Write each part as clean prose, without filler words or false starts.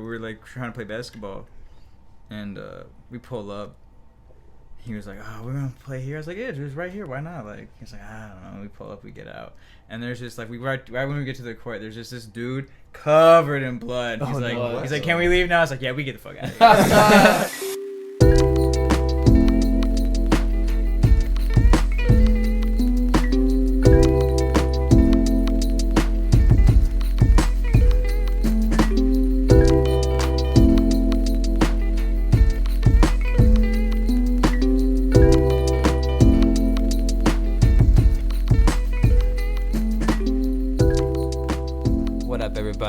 We were like trying to play basketball, and we pull up. He was like, "Oh, we're gonna play here." I was like, "Yeah, dude, right here. Why not?" Like, he's like, "I don't know." We pull up, we get out, and there's just like right when we get to the court, there's just this dude covered in blood. He's like, "Can we leave now?" I was like, "Yeah, we get the fuck out of here."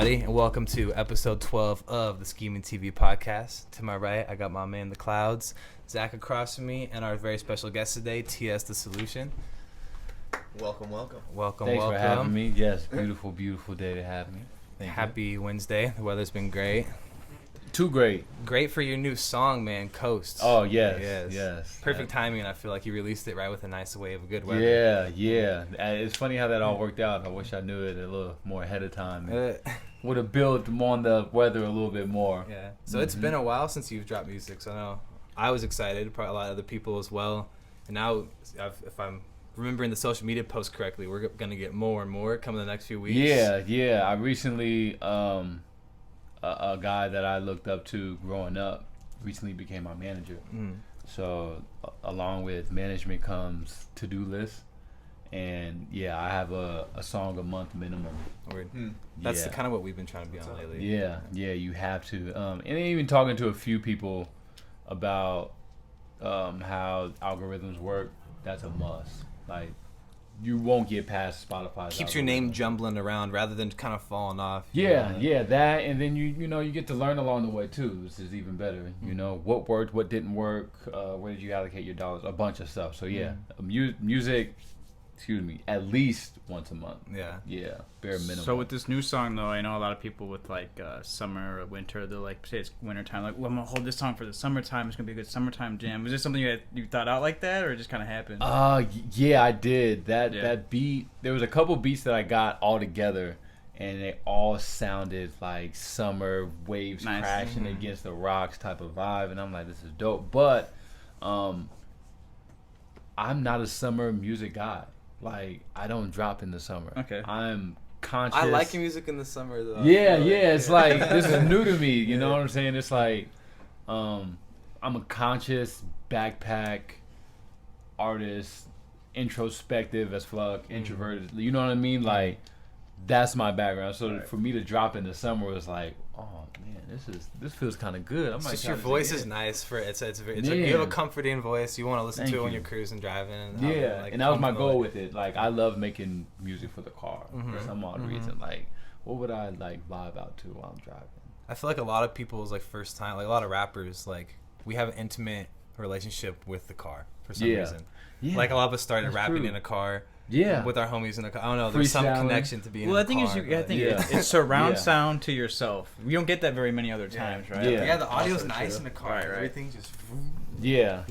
And welcome to episode 12 of the SkeemnTV podcast. To my right, I got my man the Clouds, Zach across from me, and our very special guest today, TS the Solution. Welcome. Thanks for having me. Yes, beautiful day to have me. Happy Wednesday. The weather's been great. Too great. Great for your new song, man, Coast. Oh, yes. Perfect timing, and I feel like you released it right with a nice wave of good weather. Yeah. It's funny how that all worked out. I wish I knew it a little more ahead of time. Would have built on the weather a little bit more. Yeah. So It's been a while since you've dropped music, so I know I was excited, probably a lot of other people as well. And now, if I'm remembering the social media posts correctly, we're going to get more and more coming in the next few weeks. Yeah. I recently... a guy that I looked up to growing up recently became my manager. So along with management comes to-do list, and I have a song a month minimum. That's kind of what we've been trying to be on lately. Yeah, you have to. And even talking to a few people about how algorithms work, that's a must. Like, you won't get past Spotify. Keeps your name jumbling around rather than kind of falling off. Yeah, that, and then you get to learn along the way too, which is even better. You know what worked, what didn't work, where did you allocate your dollars, a bunch of stuff. So music, at least once a month. Yeah, bare minimum. So with this new song though, I know a lot of people with like summer or winter, they'll like say it's winter time, like, well, I'm gonna hold this song for the summertime. It's gonna be a good summertime jam. Was this something you thought out like that, or it just kind of happened? Yeah, I did. That beat. There was a couple beats that I got all together, and they all sounded like summer waves crashing against the rocks type of vibe, and I'm like, this is dope. But I'm not a summer music guy. Like, I don't drop in the summer. Okay. I'm conscious. I like your music in the summer, though. Yeah. It's like, this is new to me. You know what I'm saying? It's like, I'm a conscious backpack artist, introspective as fuck, introverted. You know what I mean? Like, that's my background. So for me to drop in the summer was like, oh man, this feels kind of good. It's just your voice is nice for it. It's like you have a comforting voice. You want to listen to it when you're cruising, driving. And that was my goal with it. Like, I love making music for the car for some odd reason. Like, what would I like vibe out to while I'm driving? I feel like a lot of people's like first time, like a lot of rappers, like we have an intimate relationship with the car for some reason. Yeah. Like a lot of us started rapping in a car. Yeah, with our homies in the car. I don't know. There's some connection to being. Well, I think it's surround sound to yourself. You don't get that very many other times, right? Yeah. The audio's nice in the car. Right. Everything just. Yeah.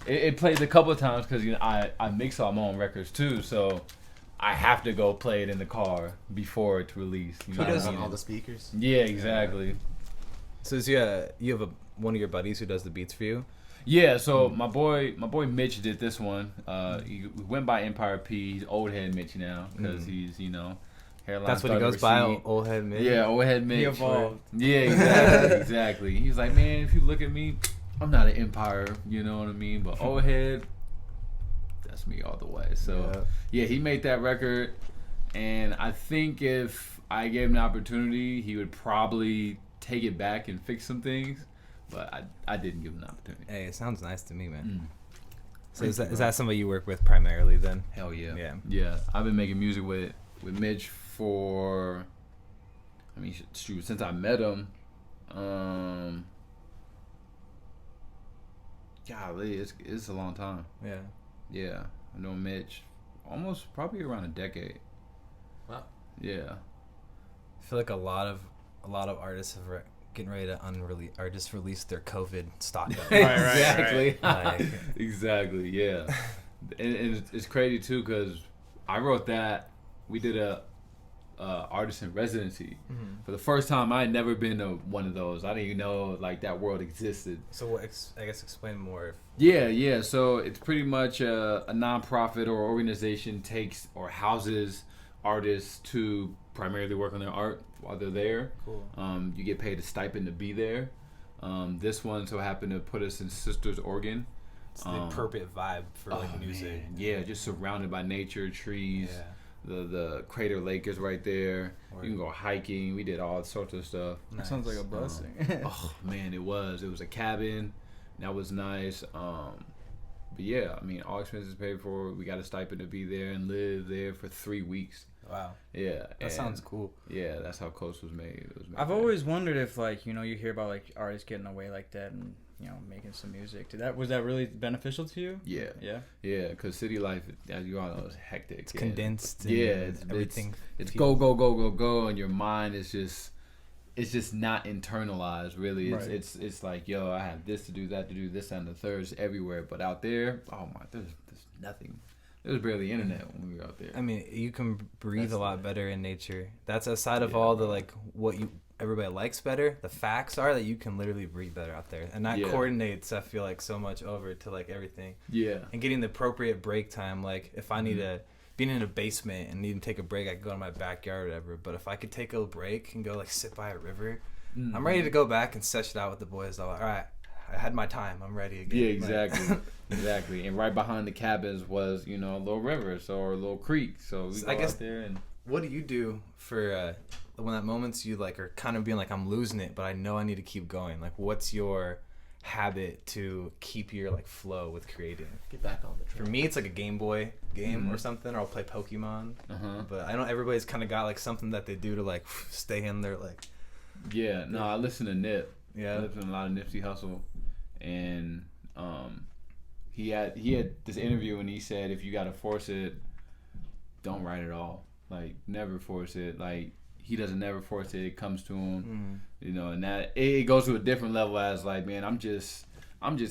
It plays a couple of times because I mix all my own records too, so I have to go play it in the car before it's released. Who does all the speakers? Yeah, exactly. So you have one of your buddies who does the beats for you? Yeah, so my boy Mitch did this one. He went by Empire P. He's old head Mitch now because he's hairline. That's what he goes by, old head Mitch. Yeah, old head Mitch. He evolved. Yeah, exactly. He's like, man, if you look at me, I'm not an Empire. You know what I mean? But old head, that's me all the way. So he made that record, and I think if I gave him the opportunity, he would probably take it back and fix some things. But I didn't give him the opportunity. Hey, it sounds nice to me, man. So is that somebody you work with primarily then? Hell yeah. Yeah. I've been making music with Mitch for, since I met him. Golly, it's a long time. Yeah. I've known Mitch almost probably around a decade. Wow. Yeah. I feel like a lot of artists have getting ready to just release their COVID stock. Exactly. Exactly. Yeah. And it's crazy too because I wrote that. We did a artist in residency. For the first time, I had never been to one of those. I didn't even know like that world existed. So what? I guess explain more. Yeah. So it's pretty much a nonprofit or organization takes or houses artists to primarily work on their art while they're there. Cool. You get paid a stipend to be there. This one so happened to put us in Sisters, Oregon. It's the appropriate vibe for like music. Man. Yeah, just surrounded by nature, trees. Yeah. The Crater Lake is right there. You can go hiking. We did all sorts of stuff. That sounds like a blessing. Oh man, it was a cabin. That was nice. But yeah, I mean, all expenses paid for. We got a stipend to be there and live there for 3 weeks. Wow. Yeah. That sounds cool. Yeah, that's how Coast was made. I've always wondered if, like, you know, you hear about like artists getting away like that and, you know, making some music. Was that really beneficial to you? Yeah. Yeah. Yeah, because city life, as you all know, is hectic. It's condensed. Yeah, everything. It's go, and your mind is just not internalized. Really, it's like, yo, I have this to do, that to do, this and the third is everywhere. But out there, oh my, there's nothing. There was barely internet when we were out there. I mean, you can breathe a lot better in nature. That's aside of all the like what everybody likes better. The facts are that you can literally breathe better out there, and that coordinates. I feel like so much over to like everything. Yeah. And getting the appropriate break time. Like if I need being in a basement and need to take a break, I can go to my backyard or whatever. But if I could take a break and go like sit by a river, I'm ready to go back and sesh it out with the boys. All right. I had my time. I'm ready again. Yeah, exactly. Exactly. And right behind the cabins was, you know, a little river, or a little creek. So we go out there and... What do you do for when that moments you like are kind of being like, I'm losing it, but I know I need to keep going? Like, what's your habit to keep your like flow with creating? Get back on the track. For me, it's like a Game Boy game or something, or I'll play Pokemon. But I know everybody's kind of got like something that they do to like stay in their like... Yeah, no, I listen to Nip. Yeah. I listen to a lot of Nipsey Hussle. And he had this interview and he said, if you gotta force it, don't write it all. Like, never force it. Like, he doesn't never force it. It comes to him, you know. And that it goes to a different level as like, man, I'm just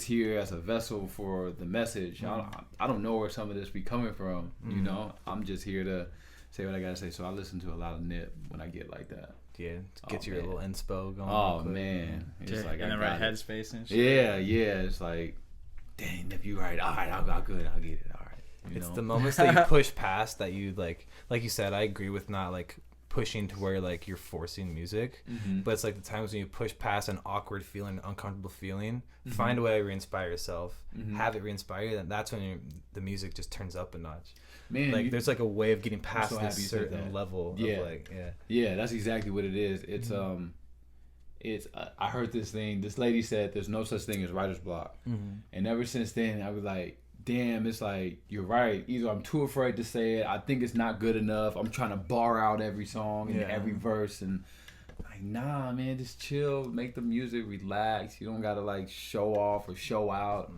here as a vessel for the message. I don't know where some of this be coming from, you know. I'm just here to say what I gotta say. So I listen to a lot of Nip when I get like that. Yeah, get your little inspo going. Oh man, it's like in the right headspace and shit. Yeah. It's like, dang, if you right, all right, I'll get it. All right. It's the moments that you push past that you like you said. I agree with not like pushing to where like you're forcing music, but it's like the times when you push past an awkward feeling, uncomfortable feeling, find a way to re-inspire yourself, have it re-inspire you, and that's when the music just turns up a notch. Man, like there's like a way of getting past this certain level of like that's exactly what it is. It's I heard this lady said there's no such thing as writer's block, and ever since then I was like, damn, it's like you're right. Either I'm too afraid to say it, I think it's not good enough, I'm trying to bar out every song and every verse, and like, nah man, just chill, make the music, relax. You don't gotta like show off or show out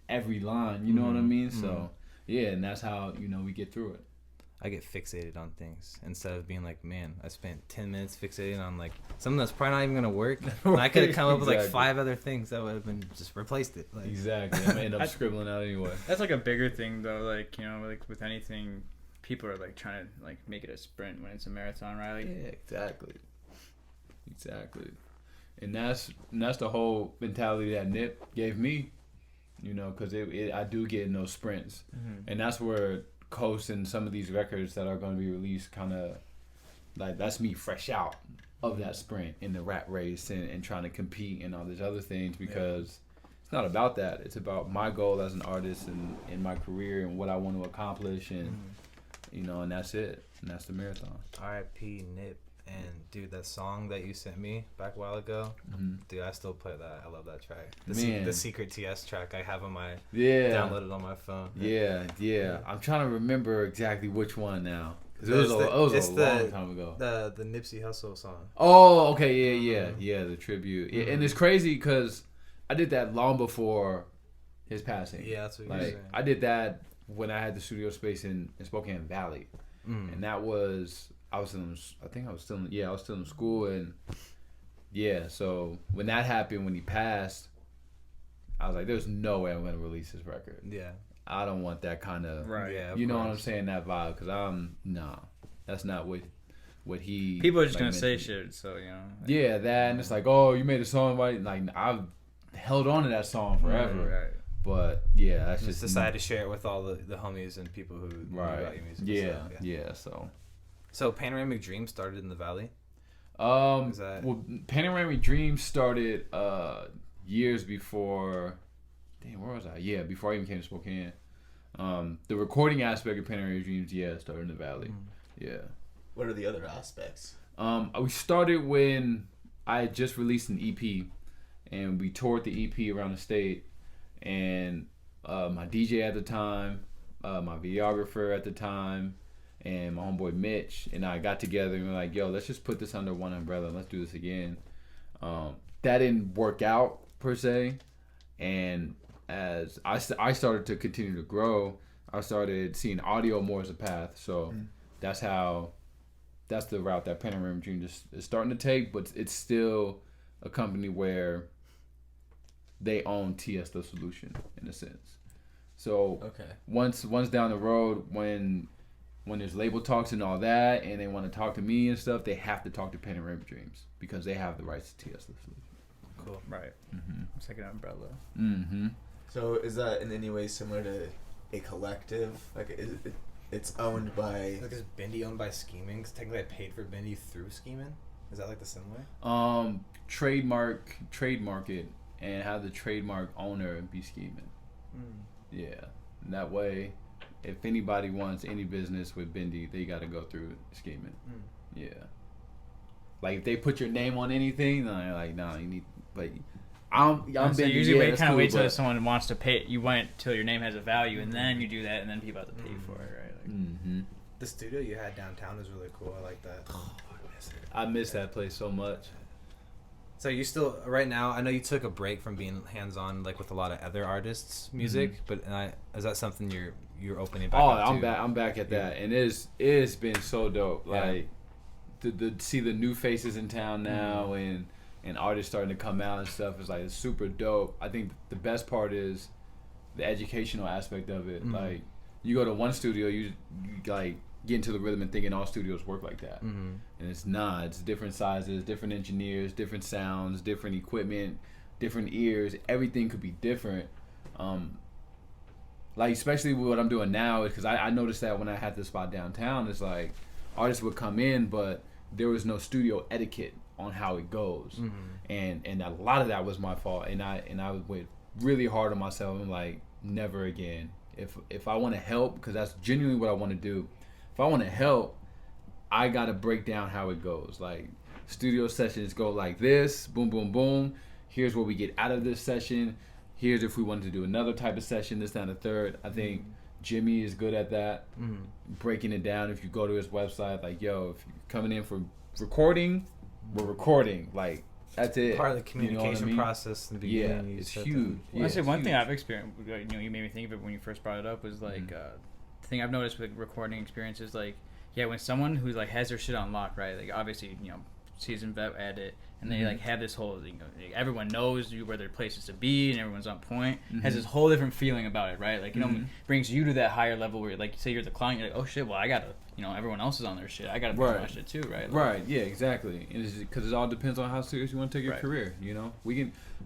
every line, you know what I mean? So yeah, and that's how, you know, we get through it. I get fixated on things instead of being like, man, I spent 10 minutes fixating on like something that's probably not even gonna work. And I could have come up with like 5 other things that would have been just replaced it. Like. Exactly. I may end up scribbling out anyway. That's like a bigger thing though. Like, you know, like with anything, people are like trying to like make it a sprint when it's a marathon, right? Like, yeah, exactly. And that's the whole mentality that Nip gave me. You know, because I do get in those sprints, and that's where Coast and some of these records that are going to be released kind of like, that's me fresh out of that sprint in the rat race and trying to compete and all these other things, because it's not about that. It's about my goal as an artist and in my career and what I want to accomplish, and you know, and that's it, and that's the marathon. R.I.P. Nip. And dude, that song that you sent me back a while ago, dude, I still play that. I love that track. The Secret TS track I have on my downloaded on my phone. Yeah. I'm trying to remember exactly which one now, because it was a long time ago. The Nipsey Hussle song. Oh, okay, yeah, the tribute. Yeah, and it's crazy because I did that long before his passing. Yeah, that's what you're saying. I did that when I had the studio space in Spokane Valley, and that was. I was still in school, and so when that happened, when he passed, I was like, there's no way I'm going to release this record. Yeah. I don't want that kind of, right. Yeah, you know what I'm saying, that vibe, because that's not what what he. People are just gonna say shit, so you know. Yeah, that, and it's like, oh, you made a song, right? Like I've held on to that song forever. Right. But yeah, that's just decided to share it with all the homies and people who know about your music. Yeah. So Panoramic Dream started in the Valley. Well, Panoramic Dream started years before. Damn, where was I? Yeah, before I even came to Spokane. The recording aspect of Panoramic Dreams, started in the Valley. Yeah. What are the other aspects? We started when I had just released an EP, and we toured the EP around the state. And my DJ at the time, my videographer at the time, and my homeboy Mitch and I got together and we were like, yo, let's just put this under one umbrella. Let's do this again. That didn't work out per se. And as I started to continue to grow, I started seeing audio more as a path. So that's the route that Panoramic Dream just is starting to take. But it's still a company where they own TS the Solution in a sense. So once down the road, when there's label talks and all that, and they want to talk to me and stuff, they have to talk to Panoramic Dreams because they have the rights to TS the Solution. Cool. Right. It's like an umbrella. So is that in any way similar to a collective? Like it's owned by. Like is Bendy owned by Skeemin? Because technically I paid for Bendy through Skeemin. Is that like the similar? Trademark it. And have the trademark owner be Skeemin. Yeah. And that way, if anybody wants any business with Bendy, they got to go through Skeemin. Yeah. Like if they put your name on anything, then they're like, nah, you need. But I'm so Bendy. Usually, yeah, you kind of cool, wait till someone wants to pay. You wait till your name has a value, and then you do that, and then people have to pay for it, right? Like, The studio you had downtown is really cool. I like that. Oh, I miss it. I miss that place so much. So you still right now? I know you took a break from being hands-on, like with a lot of other artists' music, but is that something you're opening back? I'm back at that, and it's been so dope. Like to see the new faces in town now, and artists starting to come out and stuff is like it's super dope. I think the best part is the educational aspect of it. Like you go to one studio, you like get into the rhythm and thinking all studios work like that, and it's not. It's different sizes, different engineers, different sounds, different equipment, different ears. Everything could be different. Like especially with what I'm doing now, because I noticed that when I had this spot downtown, it's like artists would come in, but there was no studio etiquette on how it goes, and a lot of that was my fault, and I went really hard on myself and like never again. If I want to help, because that's genuinely what I want to do. If I want to help, I got to break down how it goes. Like, studio sessions go like this, boom, boom, boom. Here's what we get out of this session. Here's if we wanted to do another type of session, this, that, and the third. I think Jimmy is good at that, breaking it down. If you go to his website, like, yo, if you're coming in for recording, we're recording. Like, that's it. Part of the communication process in the beginning. Yeah, it's huge. Well, I say one thing I've experienced, you made me think of it when you first brought it up, was like, the thing I've noticed with recording experiences, like, when someone who like has their shit on lock, right? Like obviously, seasoned vet at it, and they like have this whole, everyone knows where their place is to be, and everyone's on point. Has this whole different feeling about it, right? Like brings you to that higher level where, like, say you're the client, you're like, oh shit, well I gotta, everyone else is on their shit. I gotta bring my shit too, right? Like, right. Yeah. Exactly. And because it all depends on how serious you want to take your career.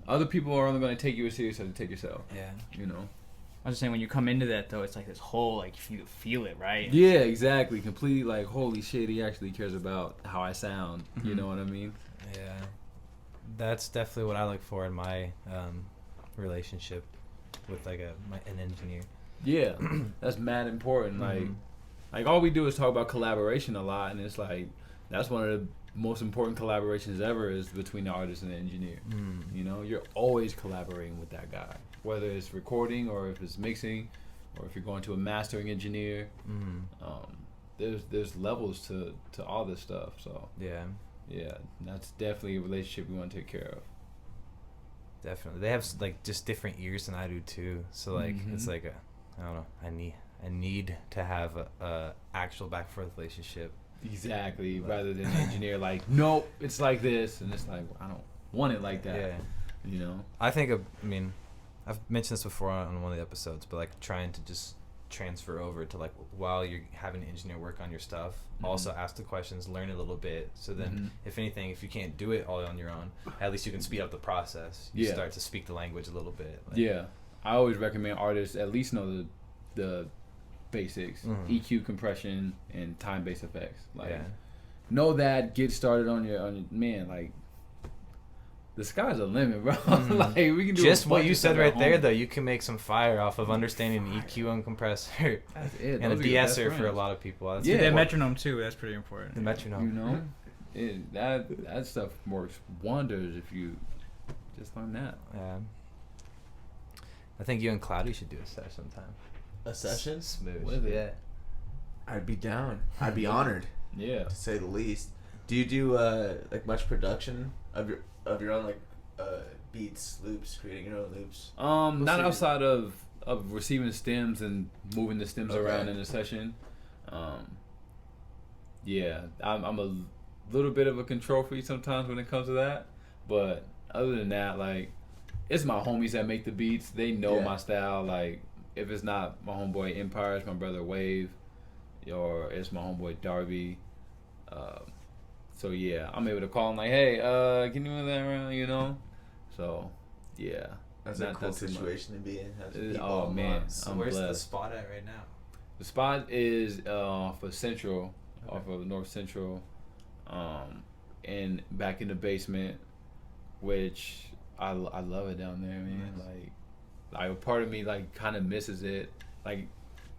Other people are only going to take you as serious as you take yourself. Yeah. I was just saying, when you come into that, though, it's like this whole, like, you feel it, right? Yeah, exactly. Completely, like, holy shit, he actually cares about how I sound. You know what I mean? Yeah. That's definitely what I look for in my relationship with, like, an engineer. Yeah. That's mad important. Like, all we do is talk about collaboration a lot, and it's like, that's one of the most important collaborations ever is between the artist and the engineer. You're always collaborating with that guy. Whether it's recording or if it's mixing or if you're going to a mastering engineer, there's levels to all this stuff. So yeah, that's definitely a relationship we want to take care of. Definitely, they have like just different ears than I do too. So like it's like I don't know. I need to have a actual back and forth relationship. Exactly, rather than an engineer like, nope, it's like this, and it's like, I don't want it like that. I think I've mentioned this before on one of the episodes, but like trying to just transfer over to like while you're having an engineer work on your stuff, also ask the questions, learn a little bit, so then if anything, if you can't do it all on your own, at least you can speed up the process. You start to speak the language a little bit. Like, I always recommend artists at least know the basics, EQ, compression, and time-based effects. Like know that, get started on your man, like the sky's the limit, bro. Like we can do just what you said right there, though. You can make some fire off of understanding EQ and compressor. That's it. And a de-esser for a lot of people. That's the metronome too. That's pretty important. The metronome. You know, that stuff works wonders if you just learn that. Yeah. I think you and Cloudy should do a session sometime. A session? Smooth. With it. I'd be down. I'd be honored. Yeah. To say the least. Do you do like much production of your own, like beats, loops, creating your own loops? Not outside of receiving stems and moving the stems around in the session. Yeah, I'm a little bit of a control freak sometimes when it comes to that, but other than that, like, it's my homies that make the beats. They know my style. Like, if it's not my homeboy Empire, it's my brother Wave, or it's my homeboy Darby. So yeah, I'm able to call him like, hey, can you move that around, you know? So yeah, that's a cool situation to be in. Oh man, so where's the spot at right now? The spot is for Central, off of North Central, and back in the basement, which I love it down there, man. Nice. Like a part of me like kind of misses it. Like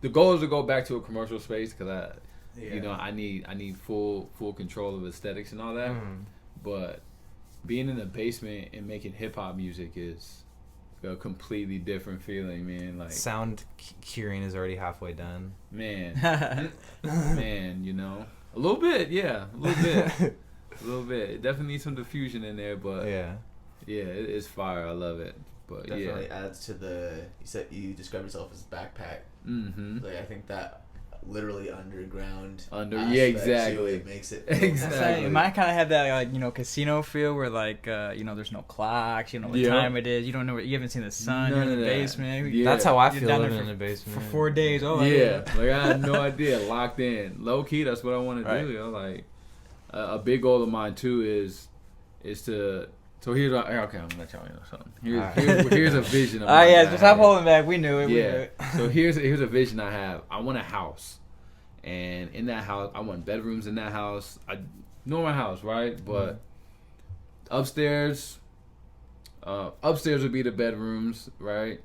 the goal is to go back to a commercial space because you know, I need full control of aesthetics and all that. But being in the basement and making hip hop music is a completely different feeling, man. Like sound curing is already halfway done. Man, man, you know, a little bit. A little bit. It definitely needs some diffusion in there, but it's fire. I love it. But definitely adds to the. You said you described yourself as backpack. Like I think that. Literally underground. Exactly. It makes it. Exactly. Mine kind of had that like, you know, casino feel where like you know, there's no clocks. You know what time it is. You don't know. You haven't seen the sun. You're in the basement. Yeah. That's how I feel living in the basement for 4 days. Oh like I had no idea. Locked in, low key. That's what I want to do. You know, like a big goal of mine too is to. So here's okay. I'm gonna let y'all know something. Here's a vision. Just stop holding back. We knew it. We knew it. So here's a vision I have. I want a house, and in that house, I want bedrooms in that house. I know my house, right? But upstairs would be the bedrooms, right?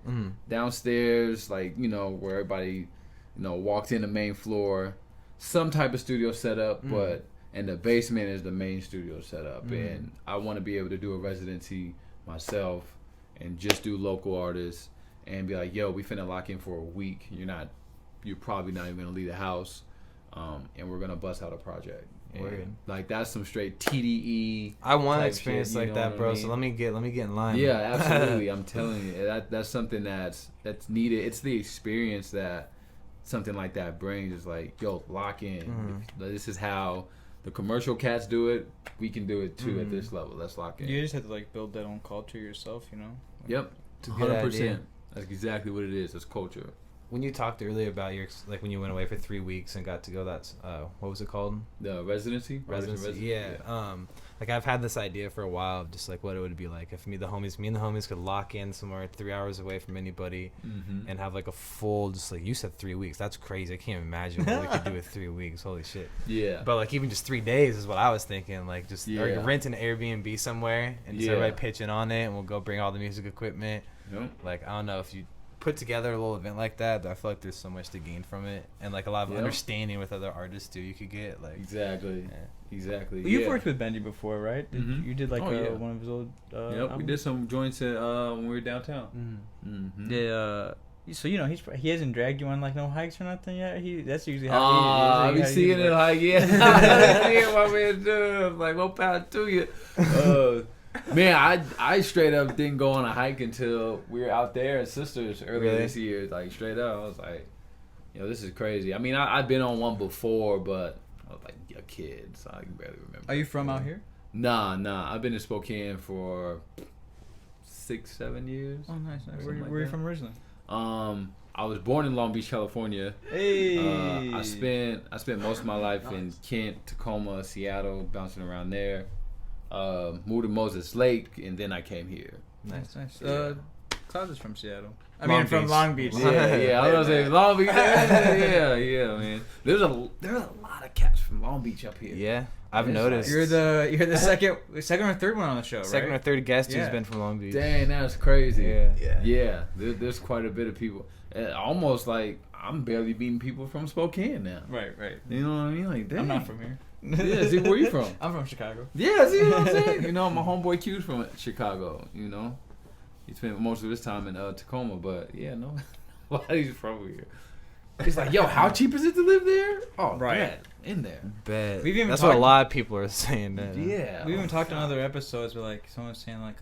Downstairs, like, you know, where everybody, you know, walked in the main floor, some type of studio setup, but. And the basement is the main studio setup. And I want to be able to do a residency myself and just do local artists and be like, yo, we finna lock in for a week. You're probably not even gonna leave the house, and we're gonna bust out a project. And like that's some straight TDE. I want an experience like that, bro. I mean? So let me get in line. Yeah, absolutely. I'm telling you, that's something that's needed. It's the experience that something like that brings. It's like, yo, lock in. This is how. The commercial cats do it. We can do it too at this level. Let's lock in. You just have to like build that own culture yourself, you know. Yep, 100%. That's exactly what it is. It's culture. When you talked earlier about your like when you went away for 3 weeks and got to go, that's what was it called? The residency. Yeah. Like I've had this idea for a while of just like what it would be like if me and the homies could lock in somewhere 3 hours away from anybody and have like a full, just like you said, 3 weeks. That's crazy. I can't imagine what we could do with 3 weeks. Holy shit. Yeah. But like even just 3 days is what I was thinking. Like just or rent an Airbnb somewhere and just everybody pitching on it and we'll go bring all the music equipment. Yep. Like I don't know if you put together a little event like that, I feel like there's so much to gain from it and like a lot of understanding with other artists too you could get like exactly. Well, you've worked with Benji before, right? You did like one of his old we did some joints when we were downtown. So you know he hasn't dragged you on like no hikes or nothing yet. That's usually how he is. I be seeing it like I see what we're doing. Like what pound to you? Man, I straight up didn't go on a hike until we were out there at Sisters earlier this year. Like straight up, I was like, yo, this is crazy. I mean, I've been on one before, but I was like a kid, so I can barely remember. Are you from out here? Nah. I've been in Spokane for 6-7 years. Oh, nice. Where are you from originally? I was born in Long Beach, California. Hey. I spent most of my life in Kent, Tacoma, Seattle, bouncing around there. Moved to Moses Lake, and then I came here. Nice. Yeah. Cloud is from Seattle. From Long Beach. Yeah. I was gonna say Long Beach. Yeah, man. There's a lot of cats from Long Beach up here. Yeah, I've noticed. You're the second or third one on the show, right? Second or third guest who's Yeah. been from Long Beach. Dang, that's crazy. Yeah. Yeah. There's quite a bit of people. Almost like I'm barely meeting people from Spokane now. Right. You know what I mean? Like, dang. I'm not from here. Yeah, see, where you from? I'm from Chicago. Yeah, see what I'm saying? You know, my homeboy Q's from Chicago, you know. He spent most of his time in Tacoma, but yeah, nobody's from here. It's like, yo, how cheap is it to live there? Oh, right. man, in there. Bet. That's what a lot of people are saying. Yeah. We even talked in other episodes where like someone was saying like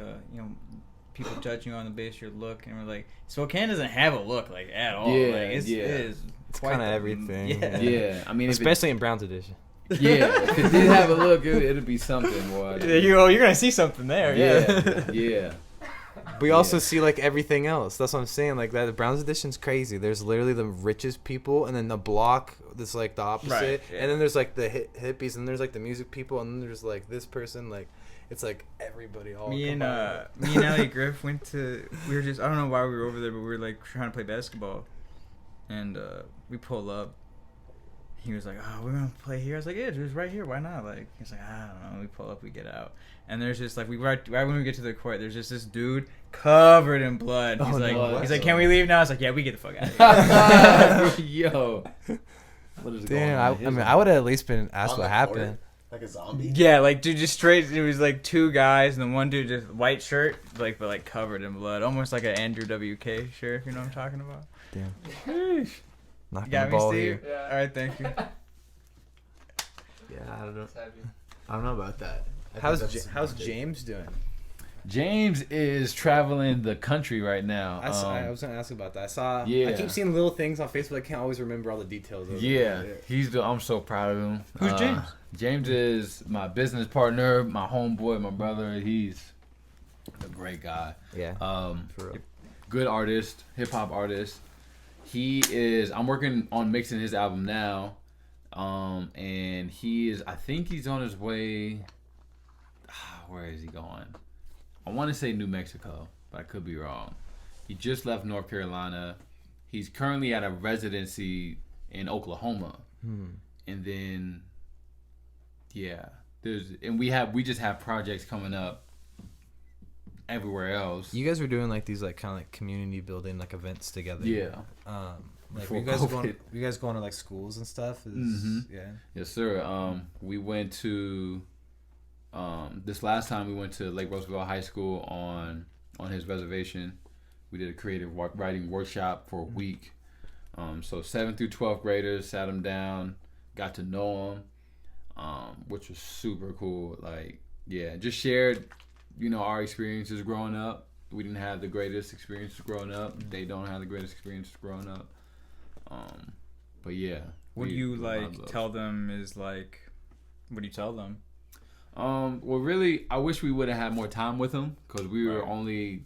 people judge you on the basis of your look, and we're like, Spokane doesn't have a look like at all. Yeah, like, it is It's kind of everything. Yeah. I mean, especially in Brown's edition. Yeah, if it did have a look, it'd be something, boy. You're gonna see something there. Yeah. We also see like everything else. That's what I'm saying. Like that, the Browns edition's crazy. There's literally the richest people, and then the block that's like the opposite, Right, yeah. and then there's like the hippies, and there's like the music people, and then there's like this person. Like it's like everybody all. Me and Ellie Griff went to. We were just. I don't know why we were over there, but we were like trying to play basketball, and we pull up. He was like, "Oh, we're gonna play here." I was like, "Yeah, just right here. Why not?" Like he's like, "I don't know." We pull up, we get out, and there's just like right when we get to the court, there's just this dude covered in blood. He's like, "Can we leave now?" I was like, "Yeah, we get the fuck out of here." Yo. What is Damn, I would have at least been asked what happened. Like a zombie? Yeah, like dude, just straight. It was like two guys, and then one dude just white shirt, but like covered in blood, almost like an Andrew WK shirt. If you know what I'm talking about. Damn. Knocking Got the me, ball Steve? here. Yeah. All right, thank you. Yeah, I don't know about that. How's James doing? James is traveling the country right now. I was gonna ask about that. I Yeah. keep seeing little things on Facebook. I can't always remember all the details of it. I'm so proud of him. Who's James? James is my business partner, my homeboy, my brother. He's a great guy. Yeah. For real. Good artist, hip hop artist. I'm working on mixing his album now. And I think he's on his way. Where is he going? I want to say New Mexico, but I could be wrong. He just left North Carolina. He's currently at a residency in Oklahoma. And then, we just have projects coming up everywhere else. You guys were doing like these like kind of like community building like events together. Yeah. Like Before you guys going to like schools and stuff? Yeah. Yes, sir. We went to this last time we went to Lake Roosevelt High School on his reservation. We did a creative writing workshop for a week. So 7th through 12th graders, sat them down, got to know them, which was super cool. Like, yeah, just shared, our experiences growing up. We didn't have the greatest experiences growing up. They don't have the greatest experiences growing up. But yeah. What do you tell them is like, what do you tell them? Well, really, I wish we would have had more time with them because we were only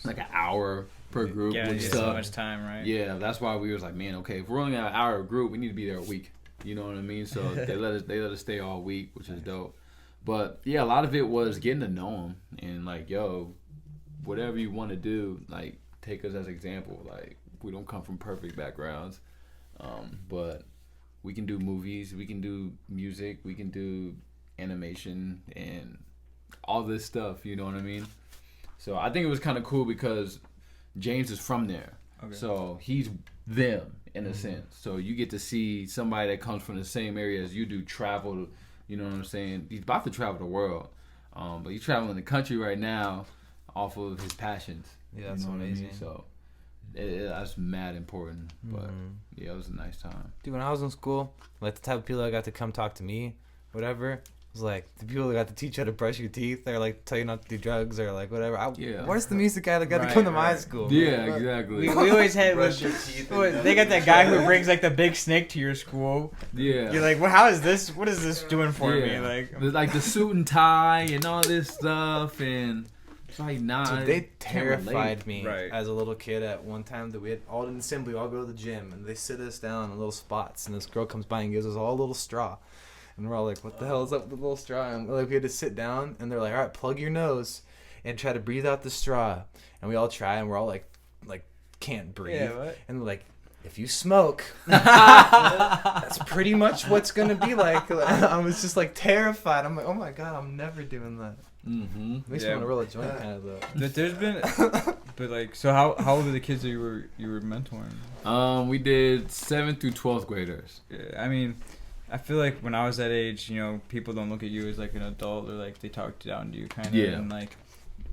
like an hour per group. Yeah, so much time, right? Yeah, that's why we was like, man, okay, if we're only an hour group, we need to be there a week. You know what I mean? So they let us stay all week, which is dope. But yeah, a lot of it was getting to know them and like, yo, whatever you want to do, like, take us as example. Like, we don't come from perfect backgrounds, but we can do movies, we can do music, we can do animation and all this stuff. You know what I mean? So I think it was kind of cool because James is from there, so he's them in a sense. So you get to see somebody that comes from the same area as you do travel. You know what I'm saying? He's about to travel the world, but he's traveling the country right now off of his passions. Yeah, that's amazing. I mean? So that's mad important. But yeah, it was a nice time. Dude, when I was in school, like the type of people that got to come talk to me, whatever, was like the people that got to teach you how to brush your teeth, or like tell you not to do drugs, or like whatever. Where's the music guy that got to come to my school? Yeah, exactly. We always had brush your teeth. They got that guy who brings like the big snake to your school. Yeah. You're like, well, how is this? What is this doing for me? Like the suit and tie and all this stuff, and It's like, nah. Dude, they terrified me right. as a little kid at one time that we had all in assembly, we all go to the gym, and they sit us down in little spots, and this girl comes by and gives us all a little straw. And we're all like, what the hell is up with the little straw? And like, we had to sit down, and they're like, all right, plug your nose and try to breathe out the straw. And we all try, and we're all like can't breathe. Yeah, what? And we're like, if you smoke, that's pretty much what's going to be like. I was just like terrified. I'm like, oh my God, I'm never doing that. Mm-hmm. Makes me want to roll a joint kind of though. But there's been, but like, so how old are the kids that you were mentoring? We did 7th through 12th graders. Yeah, I mean, I feel like when I was that age, you know, people don't look at you as like an adult, or like they talk down to you kind of. Yeah. And like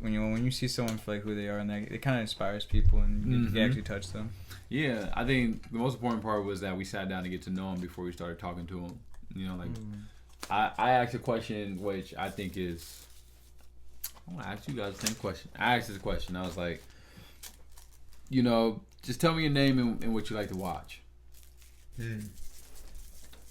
when you see someone for like who they are, and it kind of inspires people, and you actually touch them. Yeah, I think the most important part was that we sat down to get to know them before we started talking to them. You know, like I asked a question which I think is. I want to ask you guys the same question. I asked this question. I was like, you know, just tell me your name and what you like to watch.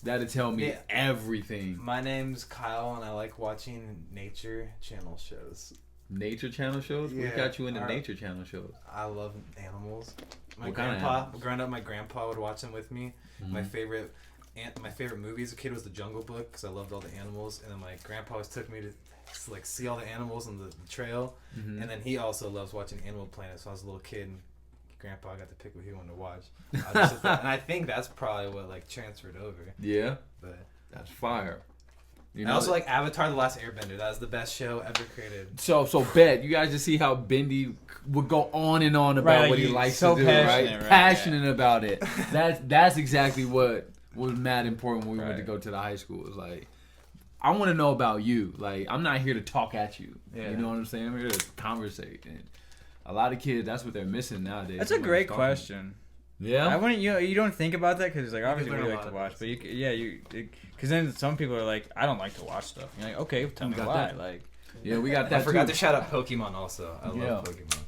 That'll tell me everything. My name's Kyle, and I like watching nature channel shows. Nature channel shows? Yeah. What got you into nature channel shows? I love animals. What kind of animals? Growing up, my grandpa would watch them with me. Mm-hmm. My favorite movie as a kid was The Jungle Book because I loved all the animals, and then my grandpa always took me to like see all the animals on the trail, and then he also loves watching Animal Planet. So I was a little kid, and grandpa got to pick what he wanted to watch. And I think that's probably what like transferred over. Yeah, but that's fire. You know, I also like Avatar: The Last Airbender. That was the best show ever created. So bet you guys just see how Bendy would go on and on about what he likes to do, right? Passionate about it. That's exactly what was mad important when we went to go to the high school. It was like, I want to know about you. Like, I'm not here to talk at you. Yeah. You know what I'm saying? I'm here to conversate. And a lot of kids, that's what they're missing nowadays. That's a great question. Yeah, I wouldn't. You don't think about that because like obviously we like to watch, but because then some people are like, I don't like to watch stuff. You're like, okay, tell me why. That. Like, yeah, we got that. I forgot to shout out Pokemon also. I love Pokemon.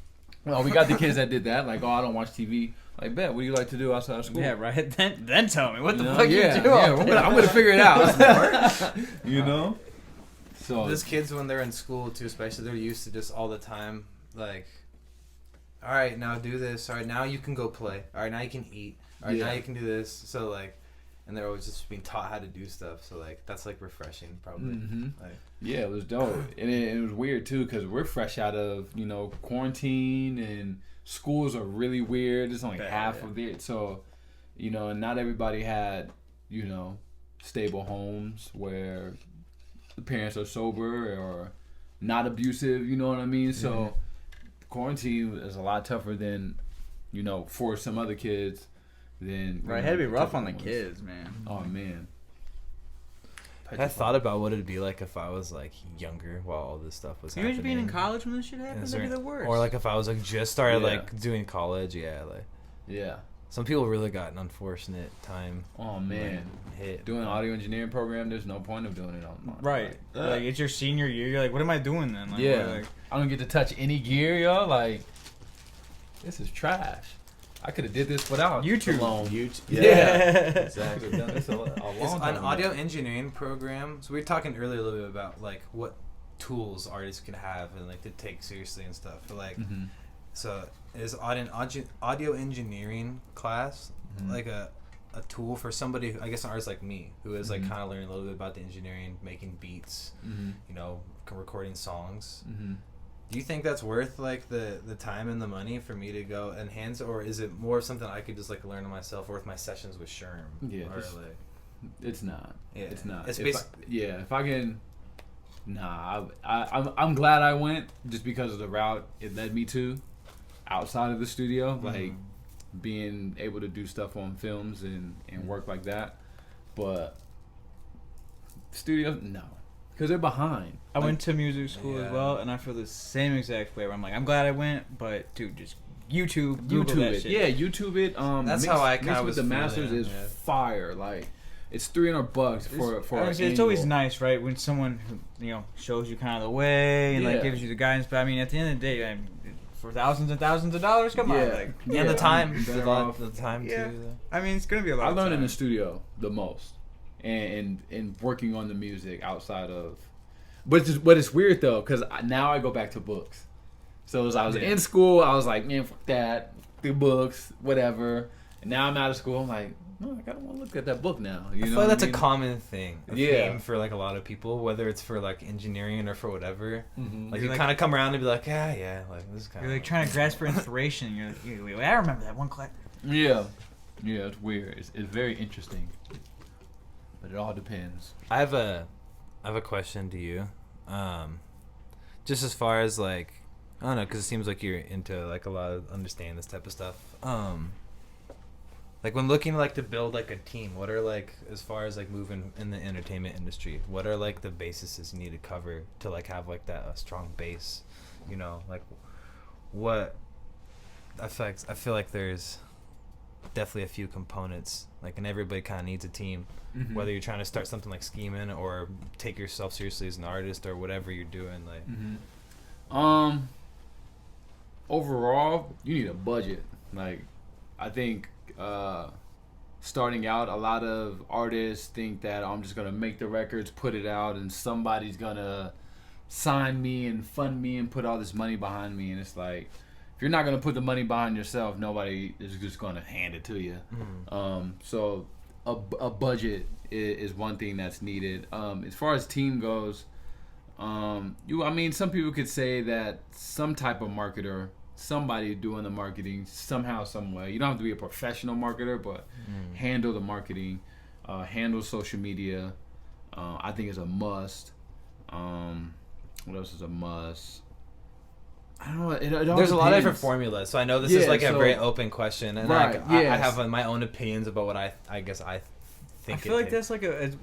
Well, we got the kids that did that. Like, oh, I don't watch TV. Like, bet, what do you like to do outside of school? Yeah, right. Then tell me what the fuck you do. I'm gonna figure it out. You know. So those kids when they're in school too, especially, they're used to just all the time like, all right, now do this. All right, now you can go play. All right, now you can eat. All right, now you can do this. So like, and they're always just being taught how to do stuff. So like, that's like refreshing, probably. Like, yeah, it was dope, and it was weird too because we're fresh out of quarantine and schools are really weird. It's only half of it, so and not everybody had stable homes where the parents are sober or not abusive. You know what I mean? So quarantine is a lot tougher than for some other kids. Then it had to be rough on the kids, man. Oh man. I thought about what it'd be like if I was like younger while all this stuff was happening. You being in college when this shit happened, that'd be the worst. Or like if I was like just started like doing college, yeah. Some people really got an unfortunate time. Oh man, doing an audio engineering program, there's no point of doing it online. Right. Like it's your senior year. You're like, what am I doing then? Like, I don't get to touch any gear, y'all. Like, this is trash. I could have did this without YouTube. Yeah, exactly. Done this a long it's time an audio engineering program. So we were talking earlier a little bit about like what tools artists can have and like to take seriously and stuff. But, like, so is audio engineering class like a tool for somebody who, I guess an artist like me who is like kind of learning a little bit about the engineering, making beats, recording songs. Do you think that's worth like the time and the money for me to go enhance, or is it more something I could just like learn on myself, or with my sessions with Sherm? Yeah, or like, it's not. Yeah, it's not. It's if I can. Nah, I'm glad I went just because of the route it led me to, outside of the studio, like being able to do stuff on films and work like that, but studios no. Because they're behind. I went to music school as well, and I feel the same exact way. Where I'm like, I'm glad I went, but dude, just YouTube that it. shit. Yeah, YouTube it. That's how I kind of was with the masters is fire. Like, it's $300 for. It's always nice, right, when someone shows you kind of the way and like gives you the guidance. But I mean, at the end of the day, for thousands and thousands of dollars, come on, like, and the time, the time too. I mean, it's gonna be a lot. I learned in the studio the most. And working on the music outside of, but it's weird though because now I go back to books. So as I was in school, I was like, man, fuck that, do books, whatever. And now I'm out of school. I'm like, no, I kind of want to look at that book now. I feel like that's a common thing. A theme for like a lot of people, whether it's for like engineering or for whatever. Mm-hmm. Like you kind of come around and be like, yeah, like this is kind of. You're like trying to grasp for inspiration. You're like, I remember that one class. Yeah, it's weird. It's very interesting, but it all depends. I have a question to you, just as far as like, I don't know, because it seems like you're into like a lot of understanding this type of stuff. Like when looking like to build like a team, what are like, as far as like moving in the entertainment industry, what are like the bases you need to cover to like have like that strong base, you know, like what affects? I feel like there's definitely a few components, like, and everybody kind of needs a team, whether you're trying to start something like Skeemin or take yourself seriously as an artist or whatever you're doing, like. Overall, you need a budget. Like, I think starting out, a lot of artists think that I'm just gonna make the records, put it out, and somebody's gonna sign me and fund me and put all this money behind me. And it's like, if you're not gonna put the money behind yourself, nobody is just gonna hand it to you. So a budget is one thing that's needed. As far as team goes, some people could say that some type of marketer, somebody doing the marketing somehow, some way. You don't have to be a professional marketer, but handle the marketing, handle social media. I think is a must. What else is a must? I don't know. It all There's depends. a lot of different formulas, so I know this is like a very open question, and right, I have my own opinions about what I guess I think. I feel like that's like as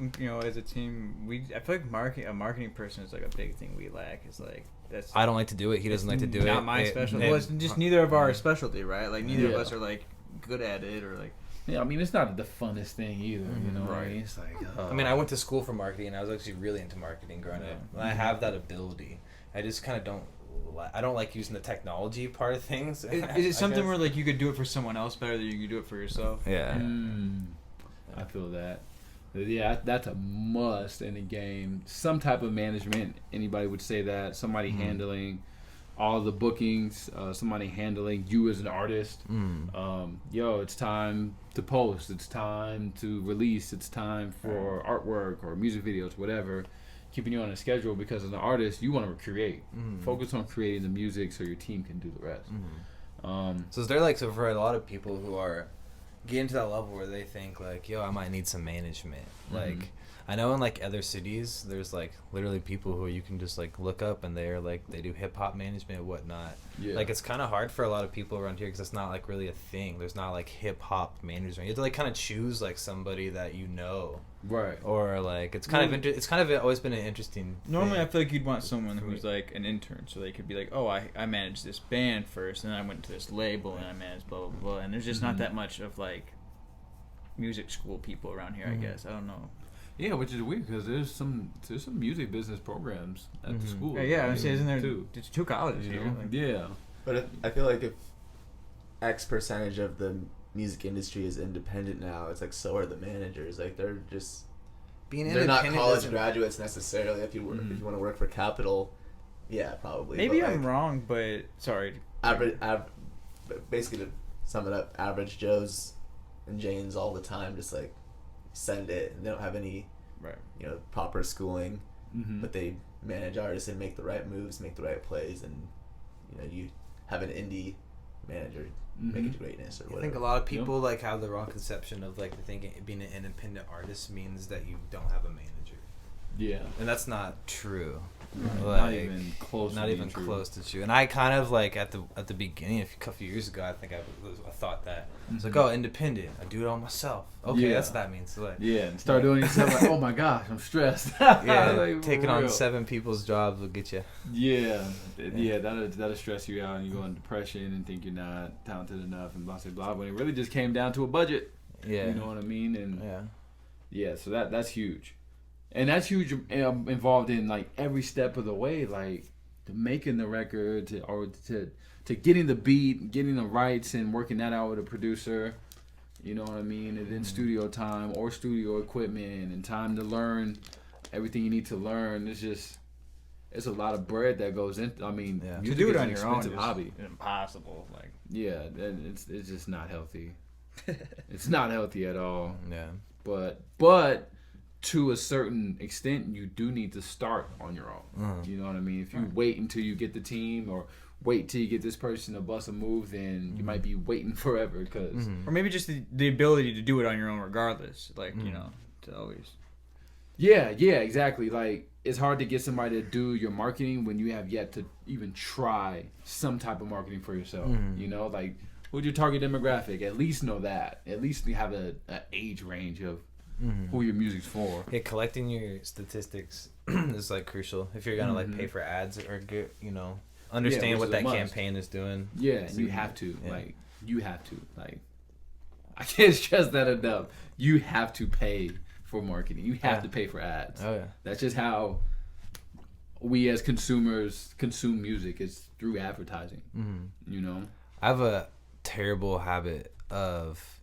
a team, I feel like a marketing person is like a big thing we lack. Is like that's. I don't like to do it. He doesn't like to do it. Not my specialty. Well, it's just neither of our specialty, right? Like neither of us are like good at it, or like. Yeah, I mean, it's not the funnest thing either, you know. Right. I mean, it's like. I mean, I went to school for marketing, and I was actually really into marketing growing up. And I have that ability. I just kind of don't. I don't like using the technology part of things. Is it something where like you could do it for someone else better than you could do it for yourself? Yeah. I feel that. Yeah, that's a must in the game. Some type of management. Anybody would say that. Somebody handling all the bookings. Somebody handling you as an artist. It's time to post. It's time to release. It's time for artwork or music videos, whatever. Keeping you on a schedule, because as an artist, you want to create. Focus on creating the music so your team can do the rest. So is there like, so for a lot of people who are getting to that level where they think like, yo, I might need some management. Like, I know in like other cities, there's like literally people who you can just like look up, and they're like, they do hip hop management and whatnot. Yeah. Like, it's kind of hard for a lot of people around here because it's not like really a thing. There's not like hip hop management. You have to like kind of choose like somebody that you know. Right. Or like it's kind of always been an interesting Normally thing. I feel like you'd want someone who's like an intern, so they could be like, oh, I managed this band first, and then I went to this label and I managed blah blah blah, and there's just not that much of like music school people around here. I guess I don't know. Yeah, which is weird because there's some music business programs at the school. Yeah, I'm saying, isn't there too? It's 2 colleges here. Like, yeah, but I feel like if X percentage of the music industry is independent now, it's like so are the managers. Like they're just they're not college graduates necessarily. If you want to work for Capital, yeah, probably. Maybe I'm wrong, but sorry. Basically to sum it up, average Joes and Janes all the time just like send it, and they don't have any proper schooling, but they manage artists and make the right moves, make the right plays, and you have an indie manager make it to greatness or whatever. I think a lot of people like have the wrong conception of like thinking being an independent artist means that you don't have a manager. Yeah, and that's not true. Like, not even close to true. And I kind of like at the beginning, a couple years ago, I think I thought that it's like, oh, independent, I do it all myself. Okay, that's what that means. So like, and start doing it yourself. Like, oh my gosh, I'm stressed. Like, taking on 7 people's jobs will get you. That'll stress you out, and you go into depression and think you're not talented enough and blah blah blah. When it really just came down to a budget. Yeah, you know what I mean. And so that's huge. And that's huge, involved in like every step of the way, like to making the record, to getting the beat, getting the rights, and working that out with a producer. You know what I mean? And then studio time or studio equipment and time to learn everything you need to learn. It's just it's a lot of bread that goes in. I mean, to do it on your own, hobby, impossible. Like, yeah, it's just not healthy. It's not healthy at all. Yeah, but to a certain extent, you do need to start on your own. You know what I mean? If you wait until you get the team, or wait till you get this person to bust a move, then you might be waiting forever. Or maybe just the ability to do it on your own regardless. Like, you know, to always. Yeah, exactly. Like, it's hard to get somebody to do your marketing when you have yet to even try some type of marketing for yourself. You know, like, who's your target demographic? At least know that. At least you have an age range of who your music's for. Yeah, collecting your statistics is like crucial if you're gonna like pay for ads or get, you know, understand what that campaign is doing. Yeah, and you have to like I can't stress that enough. You have to pay for marketing. You have to pay for ads. Oh yeah, that's just how we as consumers consume music. It's through advertising. You know, I have a terrible habit of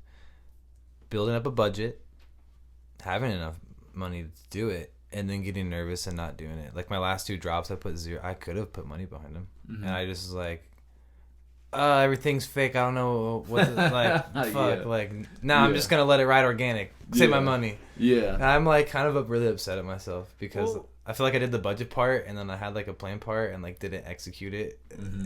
building up a budget, having enough money to do it, and then getting nervous and not doing it. Like my last 2 drops, I put 0. I could have put money behind them, and I just was like, everything's fake. I don't know what like fuck. Like I'm just gonna let it ride organic. Save my money. Yeah. And I'm like kind of really upset at myself because I feel like I did the budget part and then I had like a plan part and like didn't execute it,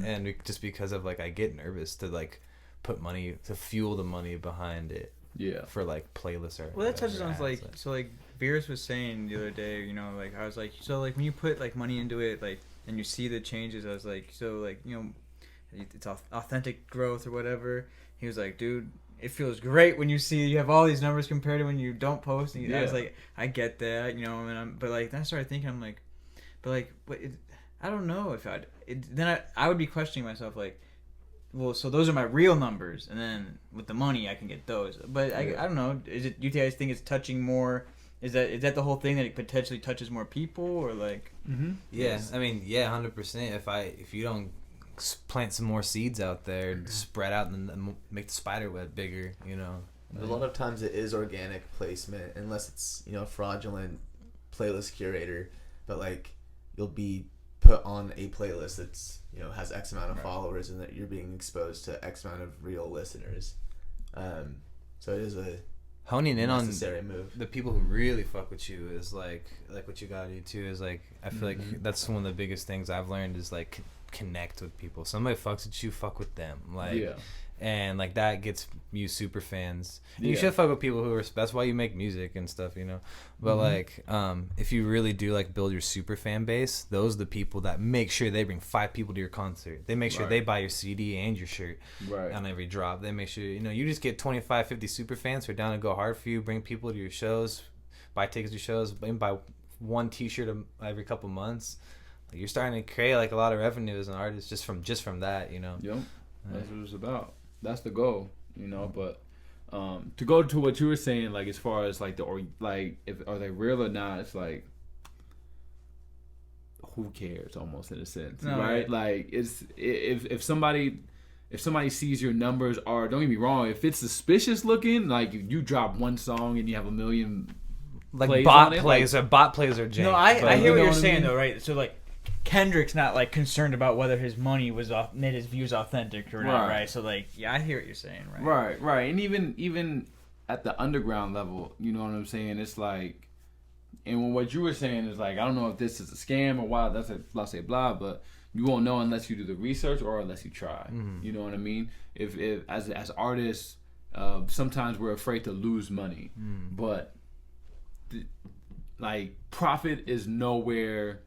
and just because of like I get nervous to like put money to fuel the money behind it. Yeah. For like playlists or that touches on like so like Beerus was saying the other day, you know, like I was like, so like when you put like money into it, like, and you see the changes, I was like, so like, you know, it's authentic growth or whatever. He was like, dude, it feels great when you see you have all these numbers compared to when you don't post. And I was like, I get that, you know, and but like then I started thinking, I'm like, but like, I don't know if then I would be questioning myself like, well, so those are my real numbers, and then with the money I can get those. But I don't know. Is it, you guys think it's touching more? Is that the whole thing, that it potentially touches more people, or like? Yeah, I mean, 100%. If you don't plant some more seeds out there, spread out, and make the spider web bigger, you know. A lot of times it is organic placement, unless it's, you know, fraudulent playlist curator. But like, you'll be put on a playlist that's, you know, has X amount of followers, and that you're being exposed to X amount of real listeners. So it is a honing in on move. The people who really fuck with you is like what you gotta do too is like, I feel like that's one of the biggest things I've learned is like connect with people. Somebody fucks with you, fuck with them. Like, and like that gets you super fans. And you should fuck with people who are, that's why you make music and stuff, you know. But like, if you really do like build your super fan base, those are the people that make sure they bring 5 people to your concert. They make sure they buy your CD and your shirt on every drop. They make sure, you know, you just get 25, 50 super fans who are down to go hard for you, bring people to your shows, buy tickets to shows, buy 1 t-shirt every couple months. Like, you're starting to create like a lot of revenue as an artist just from that, you know. Yep. That's what it's about. That's the goal, you know. But to go to what you were saying, like as far as like if are they real or not, it's like, who cares, almost in a sense, right? Like, it's if somebody sees your numbers, are, don't get me wrong, if it's suspicious looking, like you drop 1 song and you have 1 million like bot plays, like, or bot plays are jank. No, I hear what you're saying though, right? So like, Kendrick's not like concerned about whether his money made his views authentic or not, right? So like, I hear what you're saying, right? Right. And even at the underground level, you know what I'm saying? It's like, and what you were saying is like, I don't know if this is a scam or why. That's a blah say blah, but you won't know unless you do the research or unless you try. You know what I mean? If as artists, sometimes we're afraid to lose money, but like profit is nowhere